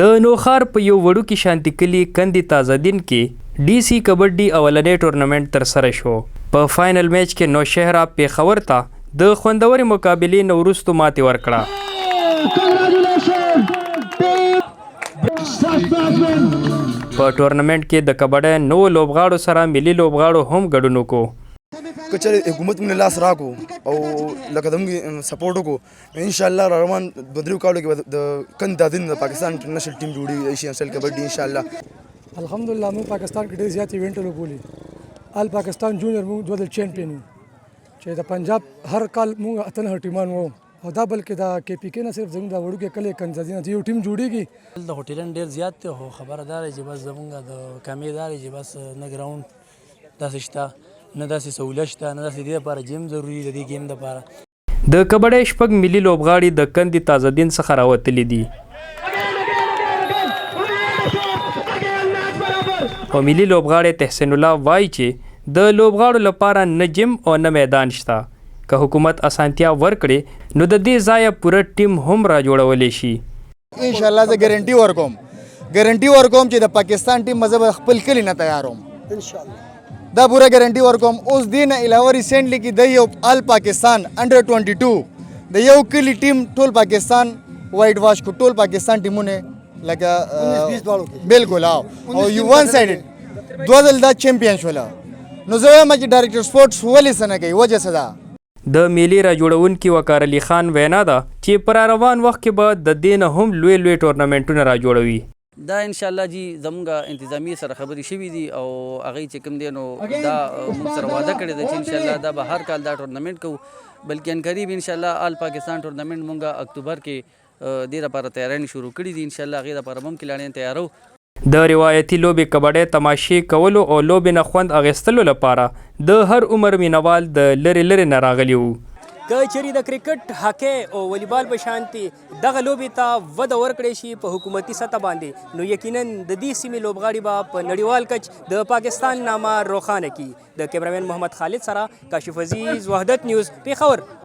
د نوخار په یو وړوکي شانتي کلي کندي تازه دین کې ډي سي کبډي اولنی ټورنمنټ ترسره شو. په فاینل میچ کې نوشهره پیښور ته د خوندورې مقابلې نه وروستو ماتې ورکړه. په ټورنمنټ کې د کبډۍ نوو لوبغاړو سره ملي لوبغاړو هم ګډون وکړو. که چېرې حکومت موږ لاس راکړو او لکه زموږ سپورټ وکړو نو انشاءالله را روان دوه دریو کالو کې به د کندي تازه دین د پاکستان انټرنیشنل ټیم جوړېږي ایشین اسټایل کبډي انشاءالله. الحمدلله موږ پاکستان کې ډېر زیات ایونټونه بولي. آل پاکستان جونیئر موږ دوه ځل چیمپئن وو چې د پنجاب هر کال موږ اتن ټیمان وو او دا بلکې دا کې پی کې نه صرف زموږ د وړوکې کلي کنځازي نه یو ټیم جوړېږي. د هوټلن ډېر زیات دی خو خبره دا ده چې بس زموږ د کمې دا دی چې بس نه ګراوند داسې شته نه داسې سهولیت شته نه داسې دې لپاره جیم ضروري د دې ګیم دپاره. د کبډۍ شپږ ملي لوبغاړي د کندي تازه دین څخه راوتلي دي او ملي لوبغاړی تحسین الله وایي چې د لوبغاړو لپاره نه جیم او نه میدان شته. که حکومت اسانتیا ورکړي نو د دې ځایه پوره ټیم هم را جوړولی شي. انشاءالله زه ګارنټي ورکوم چې د پاکستان ټیم مزه به خپل کلي نه تیاروم انشاءالله. دا پوره ګارنټي ورکوم. اوس دې نه علاوه ریسنټلی کې د یو آل پاکستان انډر 22 د یو کلي ټیم ټول پاکستان وایټ واش کو ټول پاکستان ټیمونه لکه بالکل او یو وان سایډ دوه ځل دا چیمپئن شول. نو زه وایم چې ډایرکټر سپورټس ولې څه نه کوي وجه څه ده. د میلې را جوړونکي وقار علي خان وینا ده چې پر روان وخت کې به د دې نه هم لوی ټورنمنټونه را جوړوي. دا انشاءالله جی زموږ انتظامی سره خبرې شوي دي او هغوی چې کوم دی نو دا موږ سره وعده کړې ده چې انشاءالله دا به هر کال دا ټورنمنټ کوو بلکې انقریب انشاءالله آل پاکستان ټورنمنټ موږ اکتوبر کې دې لپاره تیارانې شروع کړي دي. انشاءالله هغې لپاره به هم کلاړیان تیارو. د روایتي لوبې کبډۍ تماشې کولو او لوبې نه خوند اخیستلو لپاره د هر عمر مینوال د لرې نه راغلي وو. که چېرې د کرکټ هاکی او والیبال په شانتې دغه لوبې ته وده ورکړی شي په حکومتي سطح باندې نو یقینا د دې سیمې لوبغاړي به په نړیوال کچ د پاکستان نامه روښانه کړي. د کیمرامین محمد خالد سره کاشف عزیز، وحدت نیوز، پیښور.